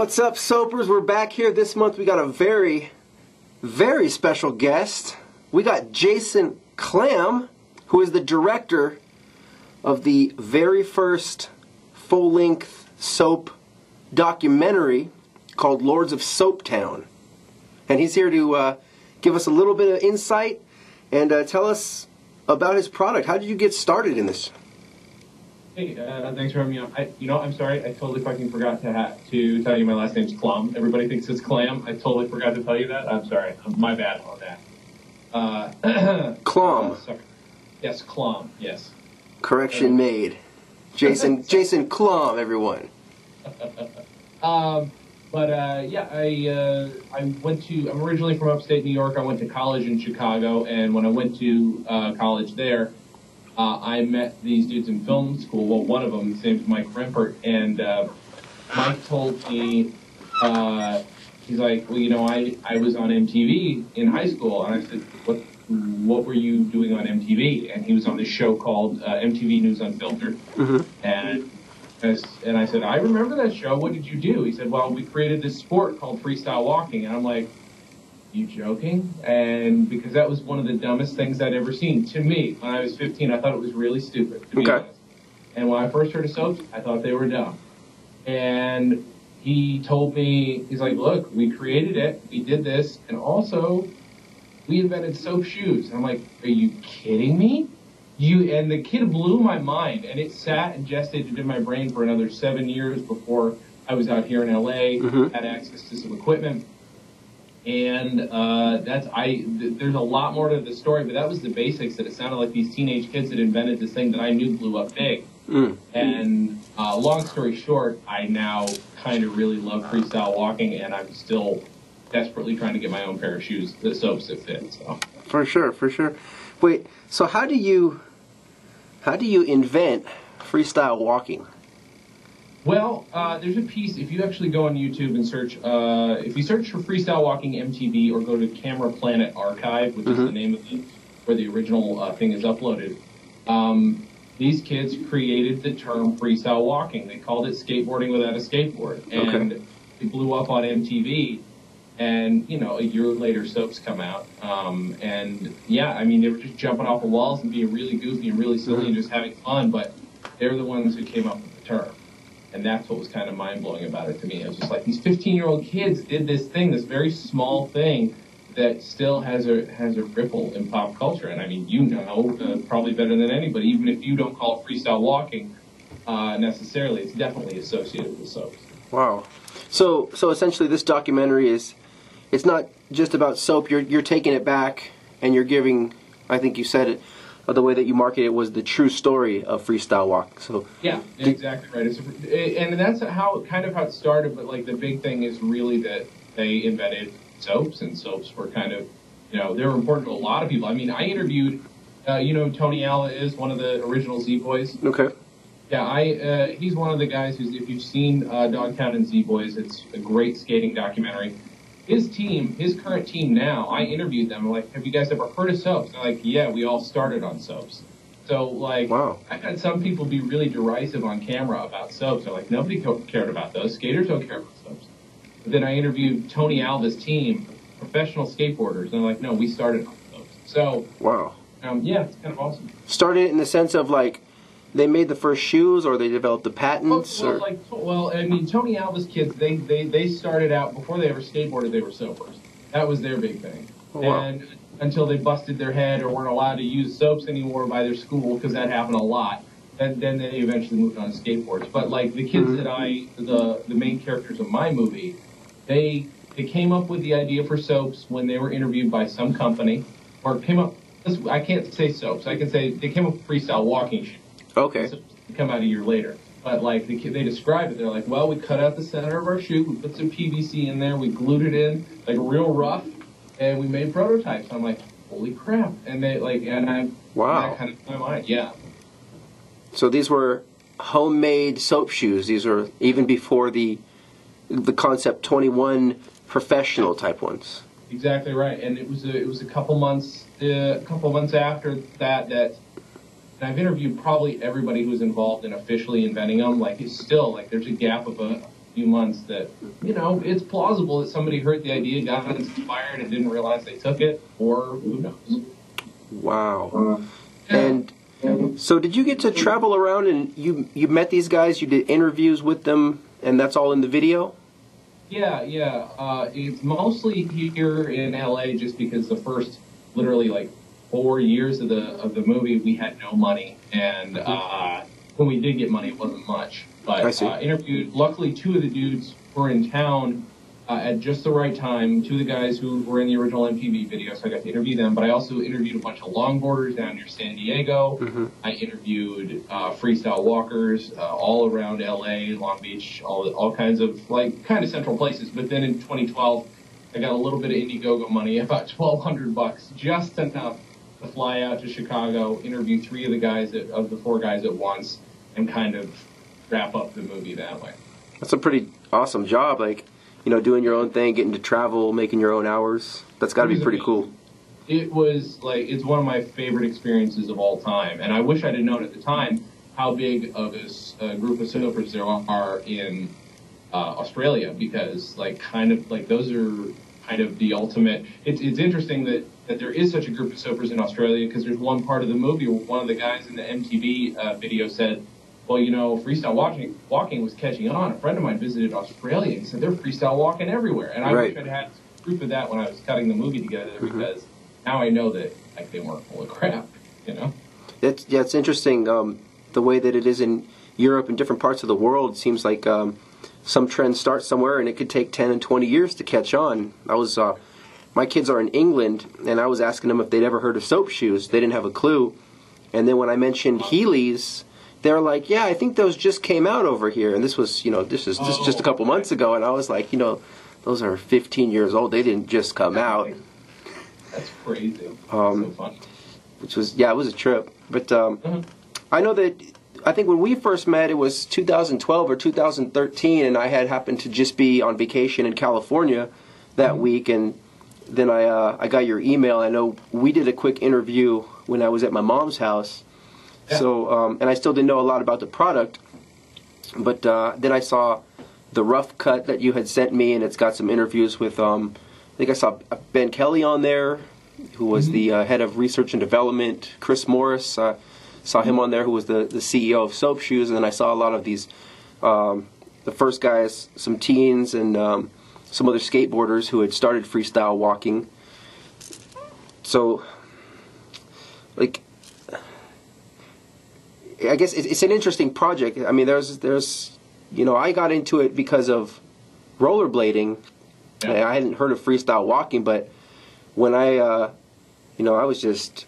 What's up, Soapers? We're back here. This month we got a very, very special guest. We got Jason Klamm, who is the director of the very first full-length soap documentary called Lords of SOAPTOWN. And he's here to give us a little bit of insight and tell us about his product. How did you get started in this? Hey, thanks for having me on. I'm sorry, I totally fucking forgot to tell you my last name's Klamm. Everybody thinks it's Klamm. I totally forgot to tell you that. I'm sorry. My bad on that. Klamm. Sorry. Yes, Klamm. Yes. Correction made. Jason Klamm, everyone. I'm originally from upstate New York. I went to college in Chicago, and when I went to college there, I met these dudes in film school. Well, one of them, his name's Mike Rempert, and Mike told me, he's like, well, I was on MTV in high school, and I said, what were you doing on MTV? And he was on this show called MTV News Unfiltered, and I said, I remember that show. What did you do? He said, well, we created this sport called freestyle walking, and I'm like, you joking? And because that was one of the dumbest things I'd ever seen. To me, when I was 15, I thought it was really stupid, to be honest. And when I first heard of soaps, I thought they were dumb. And he told me, he's like, look, we created it, we did this, and also we invented soap shoes. And I'm like, are you kidding me? And the kid blew my mind, and it sat and gestated in my brain for another 7 years before I was out here in LA, had access to some equipment. And there's a lot more to the story, but that was the basics, that it sounded like these teenage kids had invented this thing that I knew blew up big. And long story short, I now kind of really love freestyle walking, and I'm still desperately trying to get my own pair of shoes, the soaps that fit. So. For sure. Wait, so how do you invent freestyle walking? Well, there's a piece, if you actually go on YouTube and search, if you search for Freestyle Walking MTV or go to Camera Planet Archive, which is the name of where the original thing is uploaded, these kids created the term freestyle walking. They called it skateboarding without a skateboard. And it blew up on MTV. And, a year later, soaps come out. They were just jumping off the walls and being really goofy and really silly and just having fun, but they're the ones who came up with the term. And that's what was kind of mind-blowing about it to me. I was just like, these 15-year-old kids did this thing, this very small thing that still has a ripple in pop culture. And I mean, probably better than anybody, even if you don't call it freestyle walking necessarily, it's definitely associated with soaps. Wow. So essentially this documentary it's not just about soap. You're taking it back and you're giving, I think you said it, the way that you market it was the true story of freestyle walk. So yeah, exactly right. And that's how it started. But like the big thing is really that they invented soaps, and soaps were kind of, they were important to a lot of people. I mean, I interviewed, Tony Alva is one of the original Z Boys. Okay. Yeah, he's one of the guys who's, if you've seen Dogtown and Z Boys, it's a great skating documentary. His current team now, I interviewed them. I'm like, have you guys ever heard of soaps? They're like, yeah, we all started on soaps. So, wow. I've had some people be really derisive on camera about soaps. They're like, nobody cared about those. Skaters don't care about soaps. But then I interviewed Tony Alva's team, professional skateboarders, and they're like, no, we started on soaps. So, wow. It's kind of awesome. Started in the sense of, like, they made the first shoes, or they developed the patents? Tony Alva's kids, they started out, before they ever skateboarded, they were soapers. That was their big thing. Oh, wow. And until they busted their head or weren't allowed to use soaps anymore by their school, because that happened a lot, and then they eventually moved on to skateboards. But, like, the kids the main characters of my movie, they came up with the idea for soaps when they were interviewed by some company, or came up, I can't say soaps, I can say they came up with freestyle walking shoes. Okay. So come out a year later. But, like, they describe it. They're like, well, we cut out the center of our shoe, we put some PVC in there, we glued it in, like, real rough, and we made prototypes. I'm like, holy crap. And wow. That kind of blew my mind, yeah. So these were homemade soap shoes. These were even before the Concept 21 professional type ones. Exactly right. And it was a couple months after that and I've interviewed probably everybody who was involved in officially inventing them. Like, it's still, like, there's a gap of few months that, you know, it's plausible that somebody heard the idea, got inspired, and didn't realize they took it, or who knows. Wow. And so did you get to travel around and you met these guys, you did interviews with them, and that's all in the video? Yeah. It's mostly here in LA just because the first literally like 4 years of the movie we had no money, and when we did get money it wasn't much. But interviewed, luckily 2 of the dudes were in town at just the right time, 2 of the guys who were in the original MTV video, so I got to interview them. But I also interviewed a bunch of longboarders down near San Diego. I interviewed freestyle walkers all around LA, Long Beach, all kinds of like kind of central places. But then in 2012, I got a little bit of Indiegogo money, about $1,200, just enough to fly out to Chicago, interview 3 of the guys of the 4 guys at once, and kind of wrap up the movie that way. That's a pretty awesome job, like, you know, doing your own thing, getting to travel, making your own hours. That's got to be pretty cool. It was like, it's one of my favorite experiences of all time, and I wish I'd have known at the time how big of a group of soapers there are in Australia, because like kind of like those are kind of the ultimate. It's interesting that there is such a group of soapers in Australia, because there's one part of the movie where one of the guys in the MTV video said, well, you know, freestyle walking was catching on. A friend of mine visited Australia and he said they're freestyle walking everywhere. And I wish I'd had proof of that when I was cutting the movie together, because now I know that like they weren't full of crap, you know? It's interesting the way that it is in Europe and different parts of the world. It seems like some trends start somewhere and it could take 10 and 20 years to catch on. My kids are in England, and I was asking them if they'd ever heard of soap shoes. They didn't have a clue. And then when I mentioned Heelys, they're like, yeah, I think those just came out over here. And this was, you know, this is just a couple months ago. And I was like, you know, those are 15 years old. They didn't just come out. That's crazy. So funny. Which was, it was a trip. But I know that, I think when we first met, it was 2012 or 2013. And I had happened to just be on vacation in California that week. And then I got your email. I know we did a quick interview when I was at my mom's house. Yeah. So, and I still didn't know a lot about the product, but then I saw the rough cut that you had sent me, and it's got some interviews with, I think I saw Ben Kelly on there, who was the head of research and development. Chris Morris, saw him on there, who was the CEO of Soap Shoes, and then I saw a lot of these, the first guys, some teens, and some other skateboarders who had started freestyle walking. So, like, I guess it's an interesting project. I mean, there's, you know, I got into it because of rollerblading. Yeah. I hadn't heard of freestyle walking, but when I was just,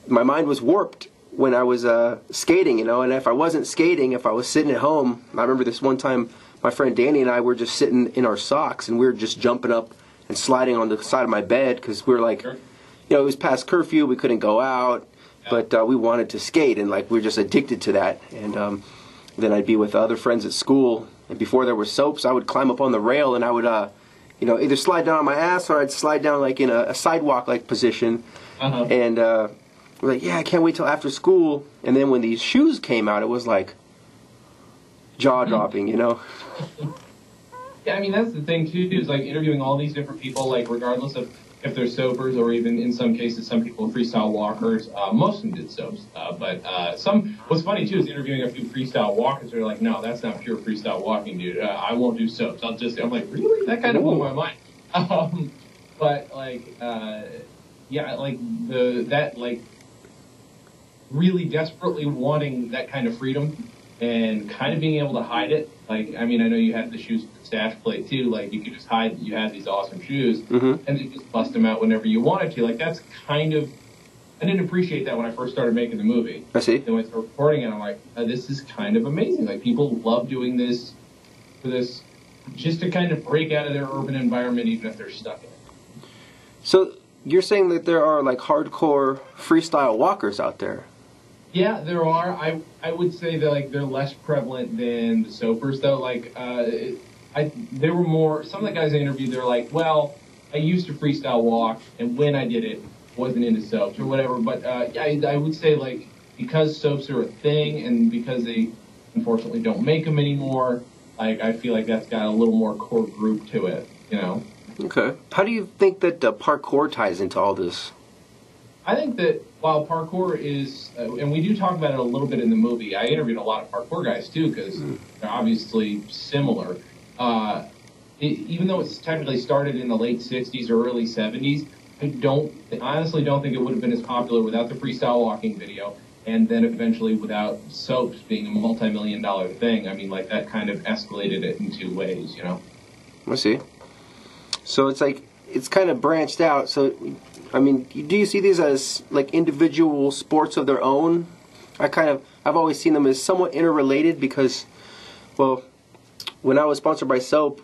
my mind was warped when I was skating, you know, and if I wasn't skating, if I was sitting at home, I remember this one time, my friend Danny and I were just sitting in our socks, and we were just jumping up and sliding on the side of my bed, because we were like, you know, it was past curfew, we couldn't go out. But we wanted to skate, and like we were just addicted to that. And then I'd be with other friends at school, and before there were soaps, I would climb up on the rail, and I would, you know, either slide down on my ass, or I'd slide down like in a sidewalk-like position. And we're like, yeah, I can't wait till after school. And then when these shoes came out, it was like jaw-dropping, you know. Yeah, I mean, that's the thing too, is like interviewing all these different people, like regardless of if they're soapers, or even in some cases, some people are freestyle walkers. Most of them did soaps, but what's funny too is interviewing a few freestyle walkers. They're like, no, that's not pure freestyle walking, dude. I won't do soaps. I'm like, really? That kind of blew my mind. But like, yeah, like that like really desperately wanting that kind of freedom and kind of being able to hide it. Like, I mean, I know you had the shoes with the stash plate too. Like, you could just hide that you had these awesome shoes, and then just bust them out whenever you wanted to. Like, that's kind of, I didn't appreciate that when I first started making the movie. I see. And when I started recording it, I'm like, this is kind of amazing. Like, people love doing this for this, just to kind of break out of their urban environment, even if they're stuck in it. So you're saying that there are like hardcore freestyle walkers out there? Yeah, there are. I would say that like they're less prevalent than the soapers, though. Like, there were more. Some of the guys I interviewed, they're like, well, I used to freestyle walk, and when I did it, wasn't into soaps or whatever. But yeah, I would say like because soaps are a thing, and because they unfortunately don't make them anymore, Like, I feel like that's got a little more core group to it, you know? Okay. How do you think that parkour ties into all this? I think that while parkour is, and we do talk about it a little bit in the movie, I interviewed a lot of parkour guys too, because they're obviously similar. Even though it's technically started in the late 60s or early 70s, I honestly don't think it would have been as popular without the freestyle walking video, and then eventually without soaps being a multi-million-dollar thing. I mean, like, that kind of escalated it in two ways, you know? I see. So it's like, it's kind of branched out. So, I mean, do you see these as like individual sports of their own? I've always seen them as somewhat interrelated because, well, when I was sponsored by Soap,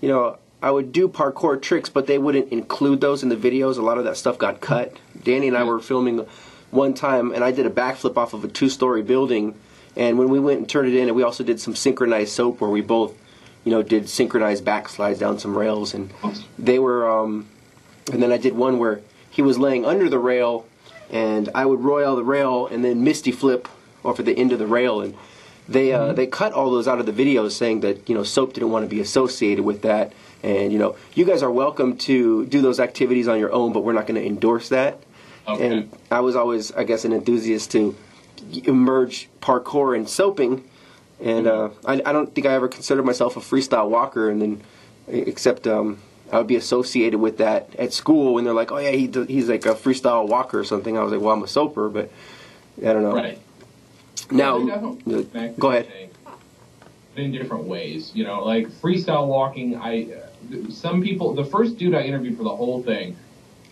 you know, I would do parkour tricks, but they wouldn't include those in the videos. A lot of that stuff got cut. Danny and I were filming one time, and I did a backflip off of a 2-story building, and when we went and turned it in, and we also did some synchronized soap where we both, you know, did synchronized backslides down some rails, and they were, and then I did one where he was laying under the rail, and I would royal the rail and then misty flip off at the end of the rail, and they cut all those out of the videos, saying that, you know, Soap didn't want to be associated with that, and, you know, you guys are welcome to do those activities on your own, but we're not going to endorse that. Okay. And I was always, I guess, an enthusiast to merge parkour and soaping, and I don't think I ever considered myself a freestyle walker, and then except I would be associated with that at school when they're like, oh yeah, he's like a freestyle walker or something. I was like, well, I'm a soaper, but I don't know. Right. Now, go ahead. In different ways, you know, like freestyle walking. Some people, the first dude I interviewed for the whole thing,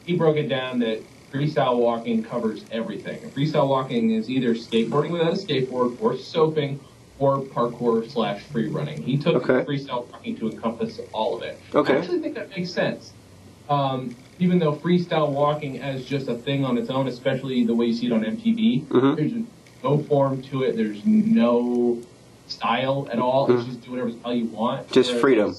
he broke it down that freestyle walking covers everything. Freestyle walking is either skateboarding without a skateboard, or soaping, or parkour / free running. He took freestyle walking to encompass all of it. Okay. I actually think that makes sense. Even though freestyle walking as just a thing on its own, especially the way you see it on MTV, there's no form to it. There's no style at all. It's just do whatever the hell you want. Just freedom.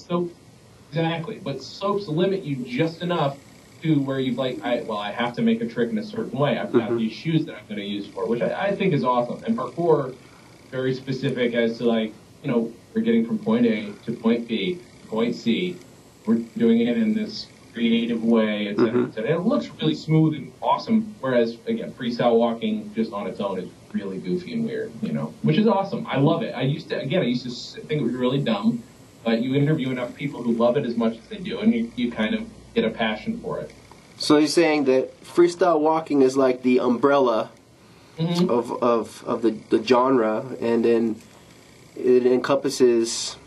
Exactly. But soaps limit you just enough to where you've like, I have to make a trick in a certain way. I've got these shoes that I'm going to use for, which I think is awesome. And parkour, very specific as to, like, you know, we're getting from point A to point B, point C. We're doing it in this creative way, et cetera, et cetera. And it looks really smooth and awesome, whereas, again, freestyle walking just on its own is really goofy and weird, you know, which is awesome. I love it. I used to think it was really dumb, but you interview enough people who love it as much as they do, and you kind of get a passion for it. So you're saying that freestyle walking is like the umbrella of the genre, and then it encompasses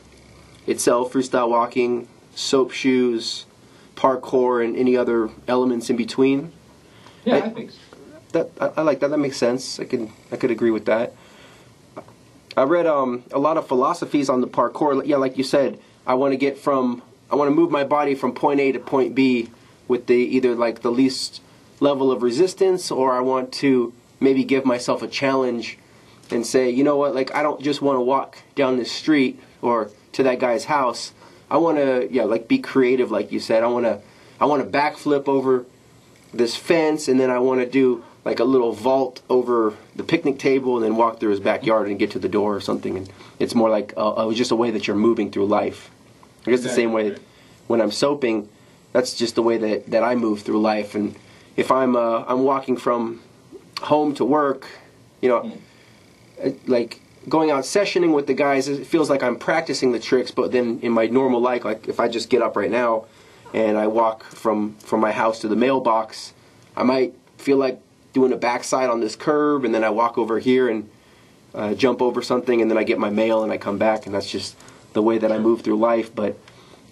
itself, freestyle walking, soap shoes, parkour, and any other elements in between? Yeah, I think so. I like that. That makes sense. I could agree with that. I read a lot of philosophies on the parkour. Yeah, like you said, I want to move my body from point A to point B with either like the least level of resistance, or I want to maybe give myself a challenge and say, you know what, like, I don't just want to walk down this street or to that guy's house. I want to, like, be creative, like you said. I want to backflip over this fence, and then I want to do like a little vault over the picnic table and then walk through his backyard and get to the door or something. And it's more like just a way that you're moving through life. I guess the same way when I'm soaping, that's just the way that I move through life. And if I'm walking from home to work, you know, like going out sessioning with the guys, it feels like I'm practicing the tricks. But then in my normal life, like if I just get up right now and I walk from my house to the mailbox, I might feel like doing a backside on this curb, and then I walk over here and jump over something, and then I get my mail and I come back, and that's just the way that I move through life. But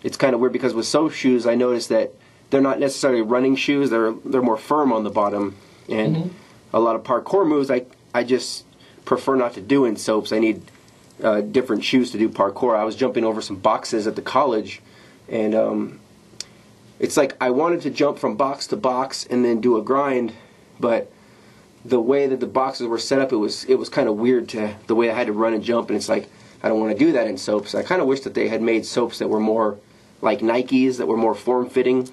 it's kind of weird because with soap shoes, I noticed that they're not necessarily running shoes. They're more firm on the bottom, and a lot of parkour moves I just prefer not to do in soaps. I need different shoes to do parkour. I was jumping over some boxes at the college, and it's like I wanted to jump from box to box and then do a grind, but the way that the boxes were set up, it was kind of weird to the way I had to run and jump, and it's like I don't want to do that in soaps. I kind of wish that they had made soaps that were more like Nikes, that were more form-fitting,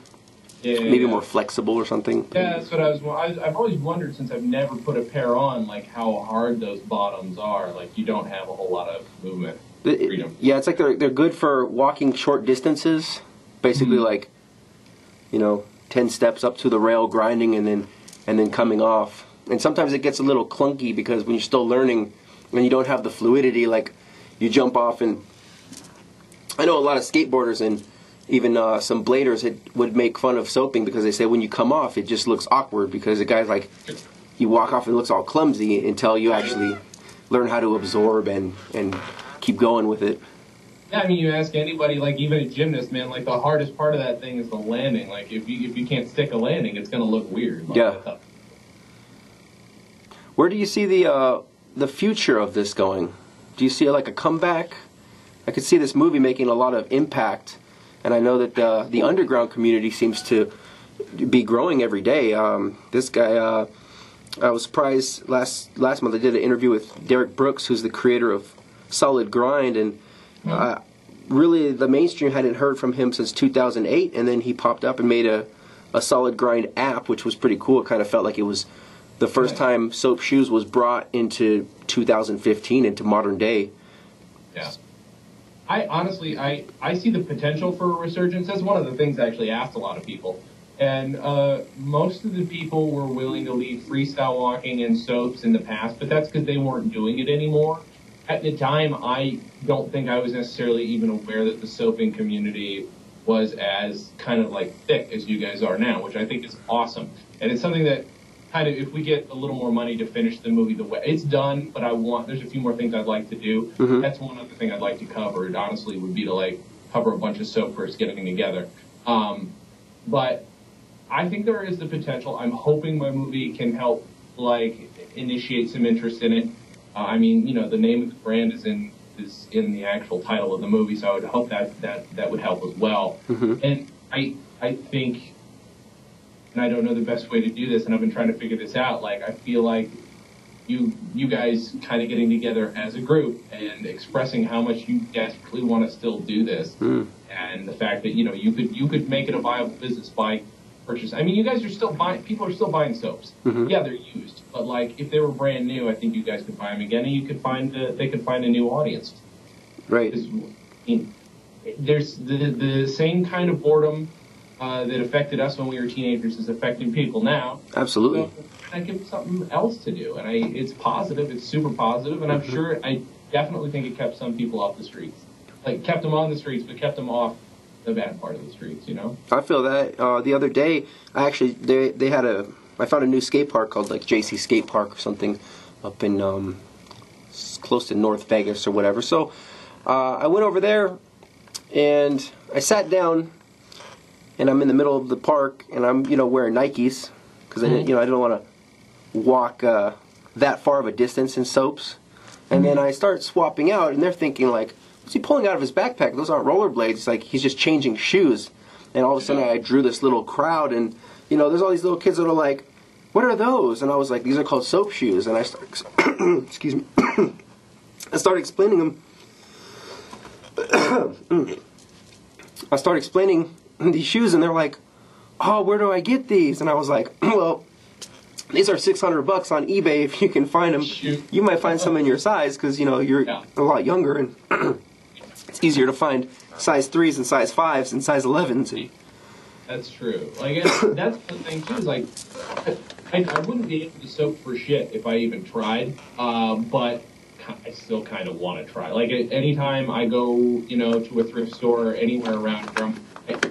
maybe more flexible or something. Yeah, that's what I've always wondered, since I've never put a pair on, like how hard those bottoms are. Like you don't have a whole lot of movement. freedom. Yeah, it's like they're good for walking short distances, basically like, 10 steps up to the rail, grinding, and then coming off. And sometimes it gets a little clunky because when you're still learning, when you don't have the fluidity, like you jump off, and I know a lot of skateboarders and even some bladers would make fun of soaping because they say when you come off, it just looks awkward because the guy's like, you walk off and it looks all clumsy until you actually learn how to absorb and keep going with it. Yeah, I mean, you ask anybody, like even a gymnast, man, like the hardest part of that thing is the landing. Like if you can't stick a landing, it's going to look weird. Like, yeah. Where do you see the future of this going? Do you see like a comeback? I could see this movie making a lot of impact, and I know that the underground community seems to be growing every day. This guy, I was surprised last month I did an interview with Derek Brooks, who's the creator of Solid Grind, and really the mainstream hadn't heard from him since 2008, and then he popped up and made a Solid Grind app, which was pretty cool. It kind of felt like it was the first time Soap Shoes was brought into 2015, into modern day. Yeah. I honestly see the potential for a resurgence. That's one of the things I actually asked a lot of people. And most of the people were willing to leave freestyle walking and soaps in the past, but that's because they weren't doing it anymore. At the time, I don't think I was necessarily even aware that the soaping community was as kind of like thick as you guys are now, which I think is awesome. And it's something that kind of, if we get a little more money to finish the movie the way it's done, but there's a few more things I'd like to do. Mm-hmm. That's one other thing I'd like to cover. It honestly would be to like cover a bunch of soapers getting together. But I think there is the potential. I'm hoping my movie can help like initiate some interest in it. I mean, the name of the brand is in the actual title of the movie, so I would hope that would help as well. Mm-hmm. And I think, and I don't know the best way to do this, and I've been trying to figure this out. Like, I feel like you guys kind of getting together as a group and expressing how much you desperately want to still do this, and the fact that you could make it a viable business by purchase. I mean, you guys are still buying. People are still buying soaps. Mm-hmm. Yeah, they're used, but like if they were brand new, I think you guys could buy them again, and you could they could find a new audience. Right. There's the same kind of boredom that affected us when we were teenagers is affecting people now. Absolutely. So I give them something else to do, and it's positive. It's super positive, and I'm sure I definitely think it kept some people off the streets. Like kept them on the streets, but kept them off the bad part of the streets, I feel that. The other day, I found a new skate park called like JC Skate Park or something up in close to North Vegas or whatever. So I went over there and I sat down, and I'm in the middle of the park, and I'm wearing Nikes because I didn't want to walk that far of a distance in soaps. And then I start swapping out, and they're thinking like, what's he pulling out of his backpack? Those aren't rollerblades. It's like he's just changing shoes. And all of a sudden I drew this little crowd, and there's all these little kids that are like, what are those? And I was like, these are called soap shoes. And I started, excuse me, I started explaining them. I started explaining these shoes, and they're like, oh, where do I get these? And I was like, well, these are $600 on eBay. If you can find them, you might find some in your size because you're a lot younger, and it's easier to find size 3s and size 5s and size 11s. That's true. Like that's the thing too. Is like I wouldn't be able to soap for shit if I even tried. But I still kind of want to try. Like anytime I go, to a thrift store or anywhere around here,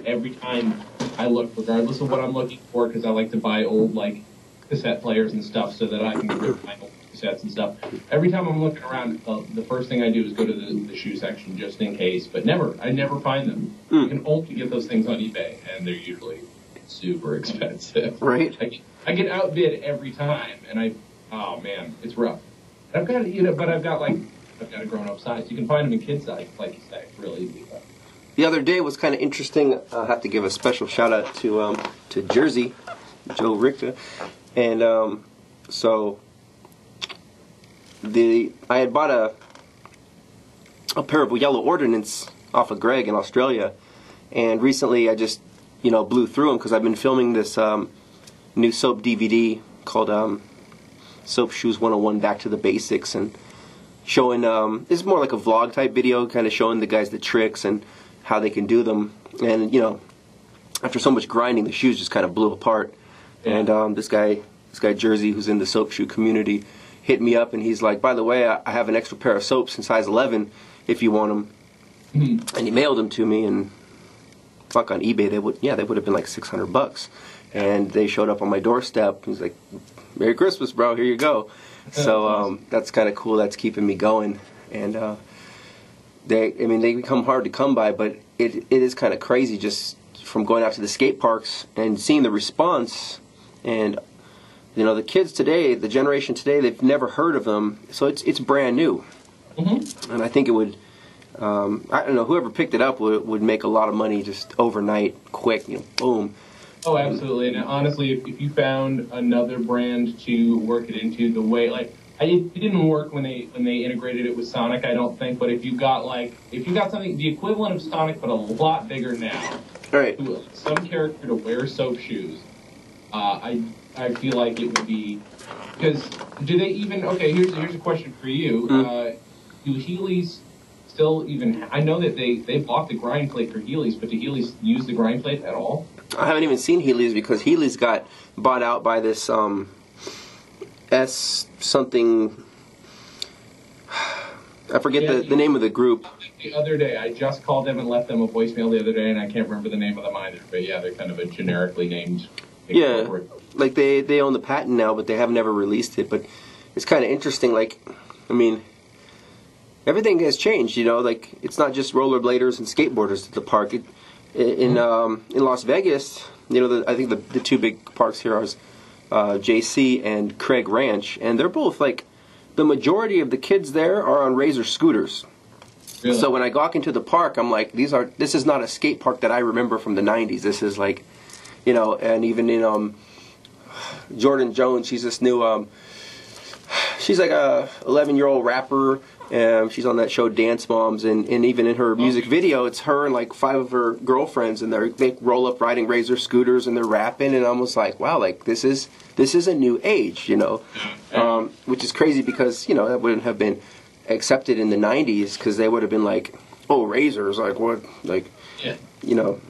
every time I look, regardless of what I'm looking for, because I like to buy old like cassette players and stuff so that I can rip my old cassettes and stuff. Every time I'm looking around, the first thing I do is go to the shoe section just in case, but I never find them. You can only get those things on eBay, and they're usually super expensive. Right. I get outbid every time, and oh man, it's rough. I've got I've got a grown-up size. You can find them in kid size, like you say, really easy. The other day was kind of interesting. I have to give a special shout out to Jersey, Joe Richter. And so I had bought a pair of yellow ordnance off of Greg in Australia, and recently I just blew through them because I've been filming this new soap DVD called Soap Shoes 101 Back to the Basics, and showing, it's more like a vlog type video, kind of showing the guys the tricks and how they can do them. And, you know, after so much grinding, the shoes just kind of blew apart. And this guy Jersey, who's in the soap shoe community, hit me up and he's like, by the way, I have an extra pair of soaps in size 11 if you want them. And he mailed them to me, and fuck, on eBay they would have been like $600. And they showed up on my doorstep. He's like, Merry Christmas, bro, here you go. So that's kind of cool. That's keeping me going. And they become hard to come by, but it is kind of crazy just from going out to the skate parks and seeing the response. And you know, the kids today, the generation today, they've never heard of them, so it's brand new. And I think it would, I don't know, whoever picked it up would make a lot of money just overnight, quick, you know, boom. Oh, absolutely. And honestly, if you found another brand to work it into the way, like, it didn't work when they integrated it with Sonic, I don't think. But if you got something the equivalent of Sonic, but a lot bigger now, right? Some character to wear soap shoes, I feel like it would be, because do they even? Okay, here's a question for you. Do Heelys still even? I know that they bought the grind plate for Heelys, but do Heelys use the grind plate at all? I haven't even seen Heelys because Heelys got bought out by this S something. I forget the name of the group. The other day, I just called them and left them a voicemail the other day, and I can't remember the name of them either. But yeah, they're kind of a generically named. Yeah, like they own the patent now, but they have never released it. But it's kind of interesting. Like, I mean, everything has changed. You know, like it's not just rollerbladers and skateboarders at the park. In Las Vegas, you know, I think the two big parks here are JC and Craig Ranch, and they're both like the majority of the kids there are on Razor scooters. Really? So when I walk into the park, I'm like, this is not a skate park that I remember from the '90s. This is like, you know, and even in Jordan Jones, she's this new, she's like a 11-year-old rapper. She's on that show Dance Moms, and even in her music video, it's her and like 5 of her girlfriends, and they roll up riding Razor scooters, and they're rapping, and I'm almost like, wow, like this is a new age, you know, which is crazy because, you know, that wouldn't have been accepted in the '90s because they would have been like, oh, Razors, like what, like, you know,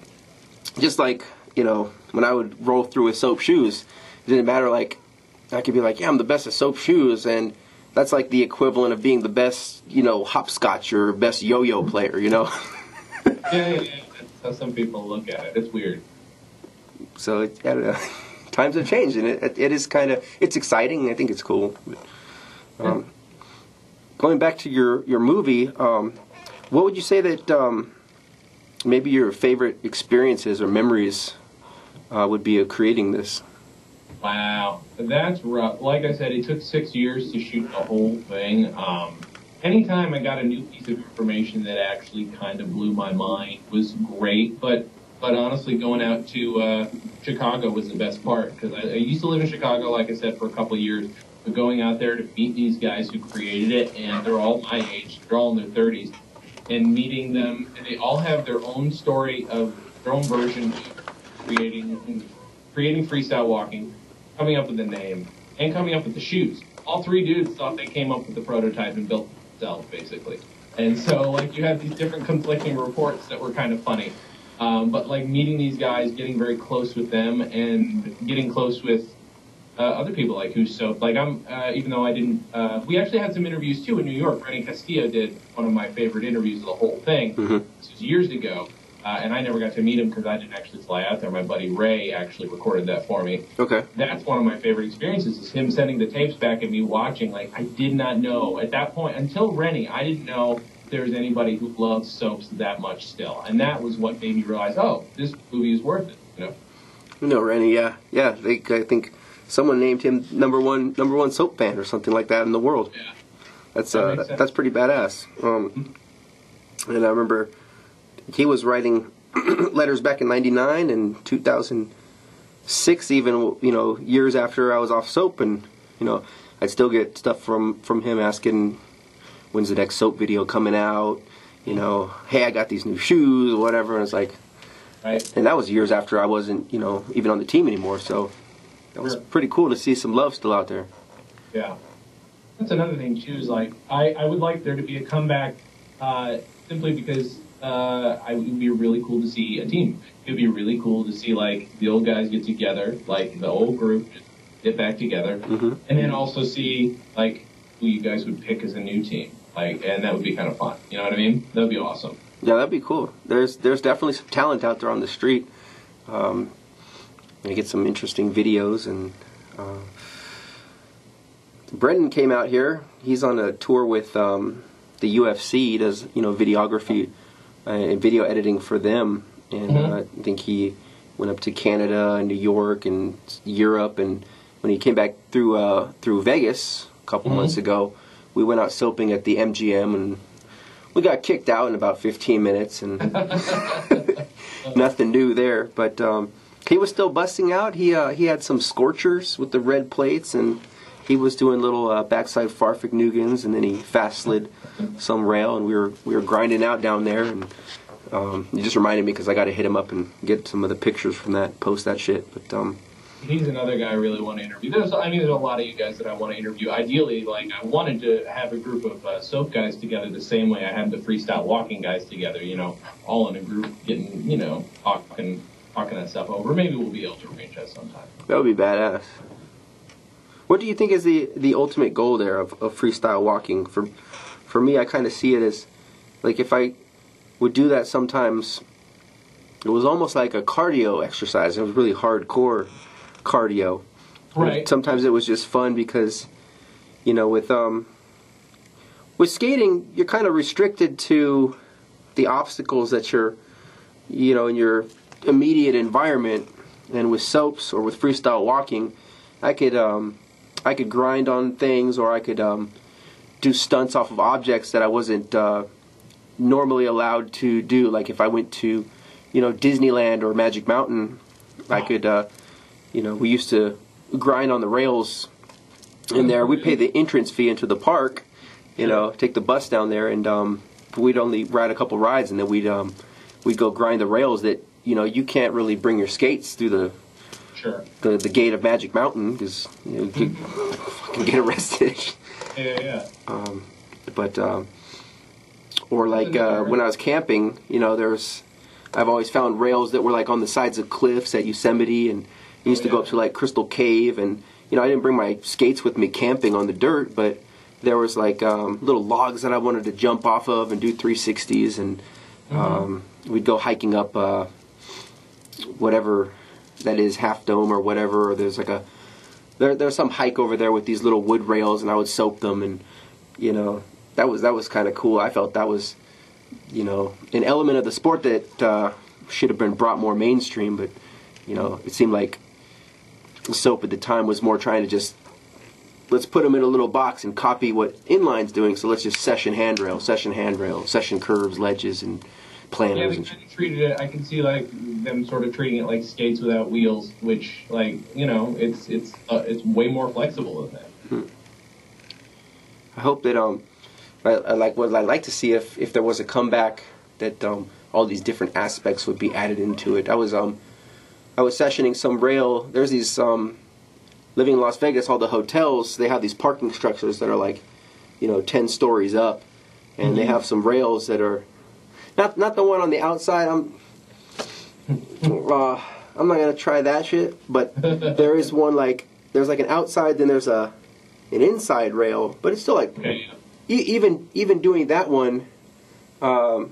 just like, you know, when I would roll through with soap shoes, it didn't matter, like I could be like, yeah, I'm the best at soap shoes, and that's like the equivalent of being the best, you know, hopscotch or best yo-yo player, you know? Yeah. That's how some people look at it. It's weird. So, I don't know. Times have changed, and it is kind of, it's exciting. I think it's cool. But, going back to your movie, what would you say that maybe your favorite experiences or memories would be of creating this? Wow, that's rough. Like I said, it took 6 years to shoot the whole thing. Anytime I got a new piece of information that actually kind of blew my mind was great. But honestly, going out to Chicago was the best part because I used to live in Chicago, like I said, for a couple of years. But going out there to meet these guys who created it, and they're all my age, they're all in their 30s, and meeting them, and they all have their own story of their own version of creating freestyle walking, coming up with the name, and coming up with the shoes. All 3 dudes thought they came up with the prototype and built it themselves, basically. And so, like, you have these different conflicting reports that were kind of funny. But, like, meeting these guys, getting very close with them, and getting close with other people, like who's soap. Like, even though I didn't, we actually had some interviews, too, in New York. Rennie Castillo did one of my favorite interviews of the whole thing. This was years ago. And I never got to meet him because I didn't actually fly out there. My buddy Ray actually recorded that for me. Okay. That's one of my favorite experiences, is him sending the tapes back and me watching. Like, I did not know at that point, until Rennie, I didn't know there was anybody who loves soaps that much still. And that was what made me realize, oh, this movie is worth it, you know? You know, Rennie, yeah. I think someone named him number one soap fan or something like that in the world. Yeah. That's pretty badass. And I remember he was writing letters back in '99 and 2006, even, you know, years after I was off soap, and you know, I'd still get stuff from him asking when's the next soap video coming out. You know, hey, I got these new shoes, or whatever. And it's like, right. And that was years after I wasn't, you know, even on the team anymore. So that was pretty cool to see some love still out there. Yeah. That's another thing too. Is like I would like there to be a comeback, simply because it would be really cool to see a team. It would be really cool to see like the old guys get together, like the old group, just get back together, and then also see like who you guys would pick as a new team. Like, and that would be kind of fun. You know what I mean? That would be awesome. Yeah, that'd be cool. There's definitely some talent out there on the street. I get some interesting videos, and Brendan came out here. He's on a tour with the UFC. He does videography and video editing for them, and I think he went up to Canada and New York and Europe. And when he came back through Vegas a couple months ago, we went out soaping at the MGM, and we got kicked out in about 15 minutes, and nothing new there. But he was still busting out. He had some scorchers with the red plates, and he was doing little backside Farfig Nugans, and then he fast slid some rail, and we were grinding out down there. And it just reminded me because I got to hit him up and get some of the pictures from that, post that shit. But he's another guy I really want to interview. There's a lot of you guys that I want to interview. Ideally, like, I wanted to have a group of soap guys together the same way I had the freestyle walking guys together, all in a group getting, talking that stuff over. Maybe we'll be able to arrange that sometime. That would be badass. What do you think is the ultimate goal there of freestyle walking? For me, I kind of see it as, like, if I would do that sometimes, it was almost like a cardio exercise. It was really hardcore cardio. Right. Sometimes it was just fun because, with skating, you're kind of restricted to the obstacles that you're, in your immediate environment. And with soaps or with freestyle walking, I could grind on things, or I could do stunts off of objects that I wasn't normally allowed to do. Like if I went to, Disneyland or Magic Mountain, I could, we used to grind on the rails in there. We pay the entrance fee into the park, take the bus down there, and we'd only ride a couple rides, and then we'd go grind the rails that, you can't really bring your skates through the gate of Magic Mountain because you can fucking get arrested. Yeah. Or like when I was camping, I've always found rails that were like on the sides of cliffs at Yosemite, and I used to go up to like Crystal Cave, and I didn't bring my skates with me camping on the dirt, but there was like little logs that I wanted to jump off of and do 360s, and we'd go hiking up whatever that is, Half Dome or whatever, or there's like there's some hike over there with these little wood rails, and I would soap them, and that was kind of cool. I felt that was an element of the sport that should have been brought more mainstream, but it seemed like soap at the time was more trying to just, let's put them in a little box and copy what inline's doing, so let's just session handrail, session curves, ledges, and planners. Yeah, they kind of treated it, I can see like them sort of treating it like skates without wheels, which it's way more flexible than that. I hope that what I'd like to see if there was a comeback, that all these different aspects would be added into it. I was sessioning some rail. There's these living in Las Vegas, all the hotels, they have these parking structures that are like 10 stories up, and they have some rails that are not the one on the outside. I'm not gonna try that shit, but there is one there's like an outside, then there's an inside rail, but it's still like even doing that one. I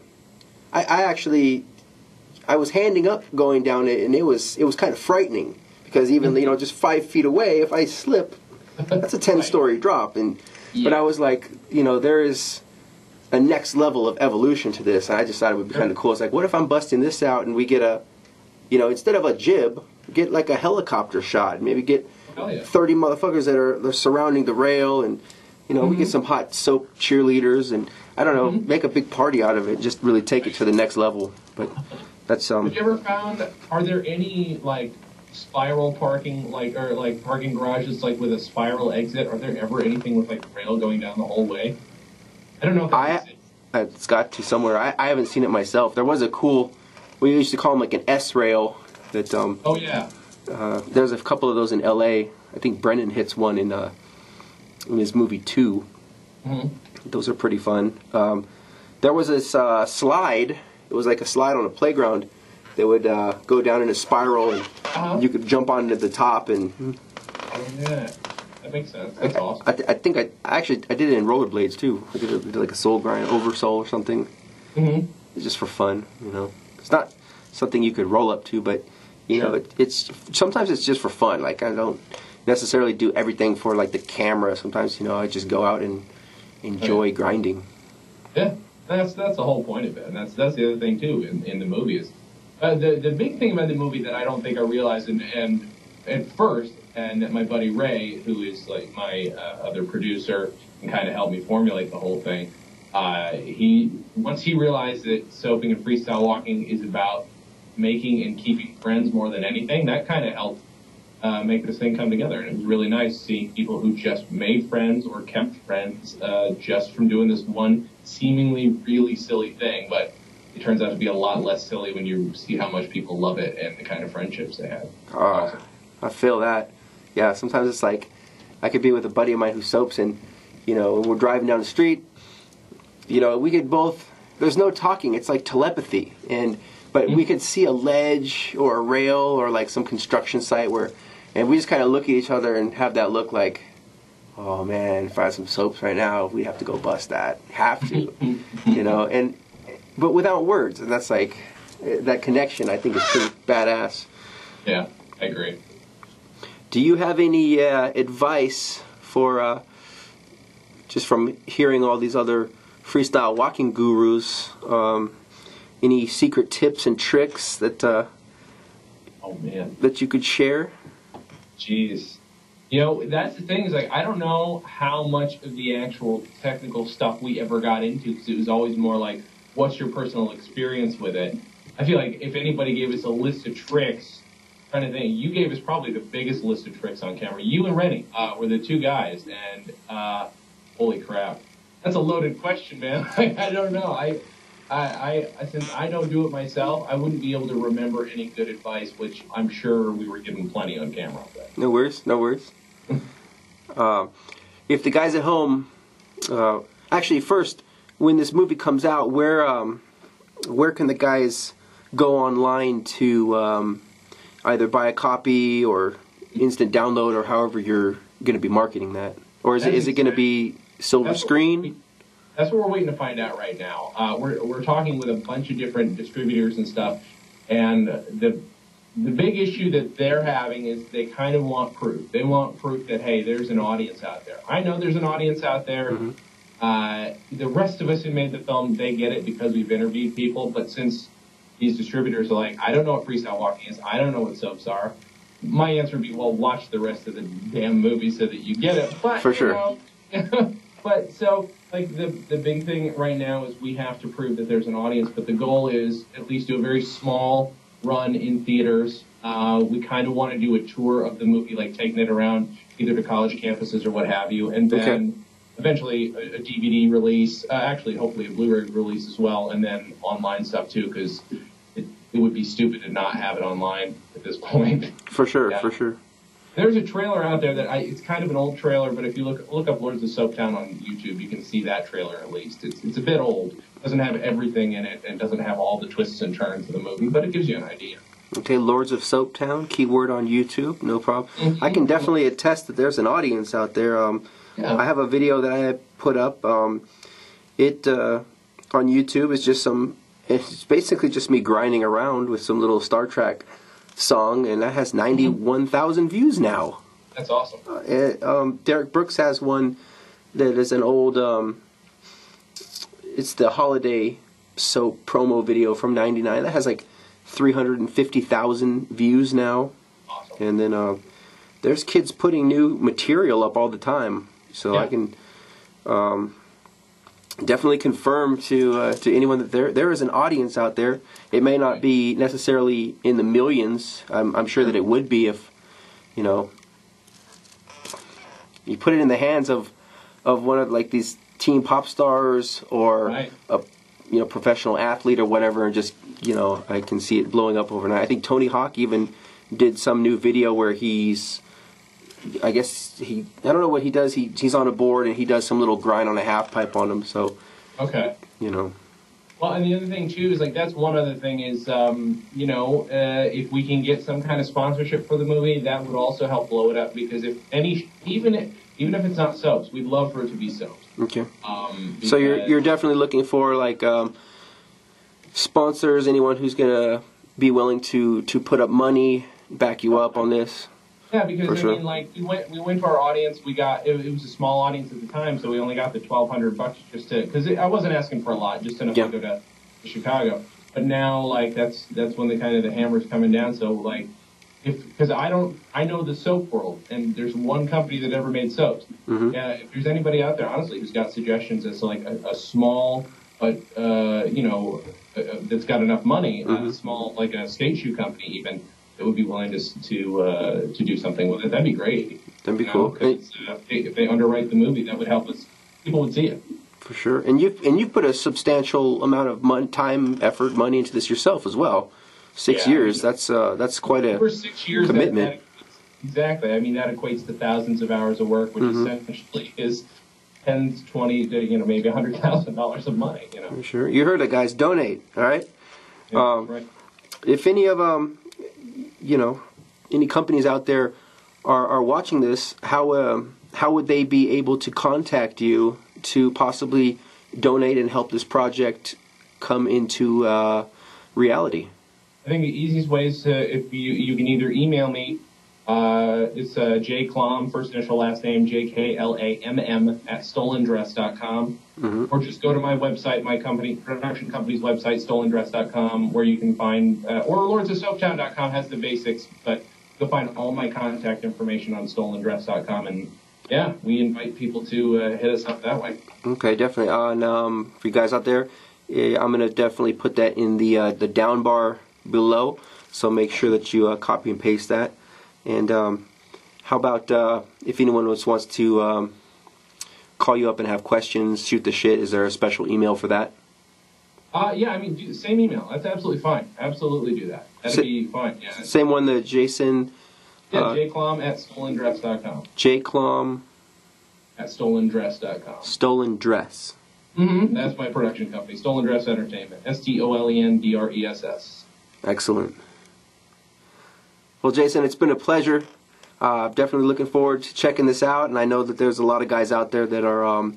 was handing up going down it, and it was kind of frightening because even just 5 feet away, if I slip, that's a 10-story drop, and but I was like, there is a next level of evolution to this, and I just thought it would be kind of cool. It's like, what if I'm busting this out and we get instead of a jib, get like a helicopter shot, maybe get 30 motherfuckers that are surrounding the rail, and we get some hot soap cheerleaders, and I don't know, make a big party out of it, just really take it to the next level. But that's Have you ever found, are there any like spiral parking, or parking garages like with a spiral exit? Are there ever anything with like rail going down the whole way? I don't know if that makes sense. It's got to somewhere. I haven't seen it myself. There was a cool, we used to call them like an S rail that oh yeah. There's a couple of those in LA. I think Brennan hits one in in his movie 2. Those are pretty fun. There was this slide. It was like a slide on a playground that would go down in a spiral, and you could jump onto the top. And oh, yeah, that makes sense. That's awesome. I think I did it in rollerblades too. I did like a soul grind, oversoul or something. It's just for fun, you know. It's not something you could roll up to, but you know, it's sometimes it's just for fun. Like I don't necessarily do everything for like the camera. Sometimes, you know, I just go out and enjoy grinding. Yeah, that's the whole point of it, and that's the other thing too in the movie is the big thing about the movie that I don't think I realized and at first, and that my buddy Ray, who is like my other producer and kind of helped me formulate the whole thing, once he realized that soaping and freestyle walking is about making and keeping friends more than anything, that kind of helped make this thing come together. And it was really nice seeing people who just made friends or kept friends just from doing this one seemingly really silly thing, but it turns out to be a lot less silly when you see how much people love it and the kind of friendships they have. Awesome. I feel that. Yeah, sometimes it's like I could be with a buddy of mine who soaps, and you know, we're driving down the street, you know, we could both, there's no talking, it's like telepathy, but we could see a ledge or a rail or like some construction site and we just kind of look at each other and have that look like, oh man, if I had some soaps right now, we'd have to go bust that. Have to. You know, but without words. And that's like, that connection I think is pretty badass. Yeah, I agree. Do you have any advice for, just from hearing all these other freestyle walking gurus, any secret tips and tricks that oh man, that you could share? Jeez. You know, that's the thing is, like, I don't know how much of the actual technical stuff we ever got into, because it was always more like, what's your personal experience with it? I feel like if anybody gave us a list of tricks, trying to think, you gave us probably the biggest list of tricks on camera. You and Rennie were the two guys, and holy crap. That's a loaded question, man. I don't know. Since I don't do it myself, I wouldn't be able to remember any good advice, which I'm sure we were given plenty on camera. But. No worries, no worries. If the guys at home, actually, first, when this movie comes out, where can the guys go online to either buy a copy or instant download, or however you're going to be marketing that? Or is it going to be silver screen? That's what we're waiting to find out right now. We're talking with a bunch of different distributors and stuff, and the big issue that they're having is they kind of want proof. They want proof that, hey, there's an audience out there. I know there's an audience out there. The rest of us who made the film, they get it because we've interviewed people, but since these distributors are like, I don't know what freestyle walking is, I don't know what soaps are, my answer would be, well, watch the rest of the damn movie so that you get it. But, for sure. You know, but so, like, the big thing right now is we have to prove that there's an audience, but the goal is at least do a very small run in theaters. We kind of want to do a tour of the movie, like taking it around either to college campuses or what have you, and then eventually a DVD release, actually hopefully a Blu-ray release as well, and then online stuff too, because it would be stupid to not have it online at this point. For sure, for sure. There's a trailer out there that it's kind of an old trailer, but if you look up Lords of SOAPTOWN on YouTube, you can see that trailer at least. It's a bit old. It doesn't have everything in it, and doesn't have all the twists and turns of the movie, but it gives you an idea. Okay, Lords of SOAPTOWN, keyword on YouTube, no problem. I can definitely attest that there's an audience out there. I have a video that I put up. On YouTube is just it's basically just me grinding around with some little Star Trek song, and that has 91,000 views now. That's awesome. Derek Brooks has one that is an old, it's the holiday soap promo video from '99. That has like 350,000 views now. Awesome. And then there's kids putting new material up all the time. So I can definitely confirm to anyone that there is an audience out there. It may not be necessarily in the millions. I'm sure that it would be if, you know, you put it in the hands of one of like these teen pop stars or a professional athlete or whatever, and just, you know, I can see it blowing up overnight. I think Tony Hawk even did some new video where he's I guess I don't know what he does. He's on a board and he does some little grind on a half pipe on them. So, okay. You know. Well, and the other thing too is like that's one other thing is if we can get some kind of sponsorship for the movie, that would also help blow it up because even if it's not soaps, we'd love for it to be soaps. Okay. So you're definitely looking for like sponsors, anyone who's gonna be willing to put up money, back you up on this. Yeah, because I mean, like we went to our audience. We got it was a small audience at the time, so we only got the $1,200 just to because I wasn't asking for a lot, just enough to go to Chicago. But now, like that's when the hammer's coming down. So like, because I know the soap world, and there's one company that ever made soaps. Mm-hmm. If there's anybody out there, honestly, who's got suggestions as to like a small, but that's got enough money, small like a skate shoe company even. That would be willing to do something with it. That'd be great. That'd be cool. If they underwrite the movie, that would help us. People would see it. For sure. And you've put a substantial amount of time, effort, money into this yourself as well. 6 years. That's quite a for 6 years commitment. Exactly. I mean that equates to thousands of hours of work, which essentially is tens, 20, to maybe $100,000 of money. For sure. You heard it, guys. Donate. All right. Yeah, right. If any of any companies out there are watching this, how would they be able to contact you to possibly donate and help this project come into reality? I think the easiest way is if you can either email me. It's J Klamm, first initial last name JKLAMM @stolendress.com, or just go to my website, my production company's website, stolendress.com, where you can find or lordsofsoaptown.com has the basics, but you'll find all my contact information on stolendress.com, and yeah, we invite people to hit us up that way. Okay, definitely. For you guys out there, I'm gonna definitely put that in the down bar below, so make sure that you copy and paste that. And how about if anyone wants to call you up and have questions, shoot the shit, is there a special email for that? Yeah, I mean, the same email. That's absolutely fine. Absolutely do that. That'd be fine, yeah. Same one, the Jason... Yeah, jklamm @stolendress.com. jklamm @stolendress.com. Stolen Dress. That's my production company, Stolen Dress Entertainment. STOLENDRESS. Excellent. Well, Jason, it's been a pleasure. Definitely looking forward to checking this out, and I know that there's a lot of guys out there that are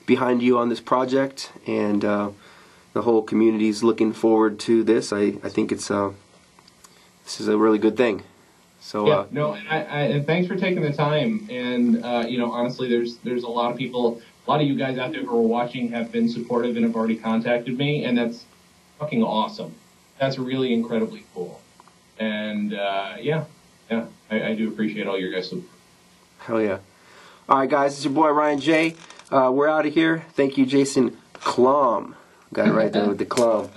behind you on this project, and the whole community's looking forward to this. I think it's this is a really good thing. So and thanks for taking the time. And honestly, there's a lot of people, a lot of you guys out there who are watching have been supportive and have already contacted me, and that's fucking awesome. That's really incredibly cool. And I do appreciate all your guys' support. Hell yeah. All right, guys, it's your boy Ryan J. We're out of here. Thank you, Jason Klamm. Got it right there with the Klamm.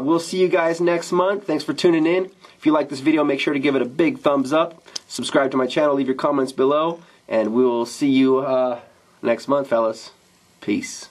We'll see you guys next month. Thanks for tuning in. If you like this video, make sure to give it a big thumbs up. Subscribe to my channel. Leave your comments below. And we will see you next month, fellas. Peace.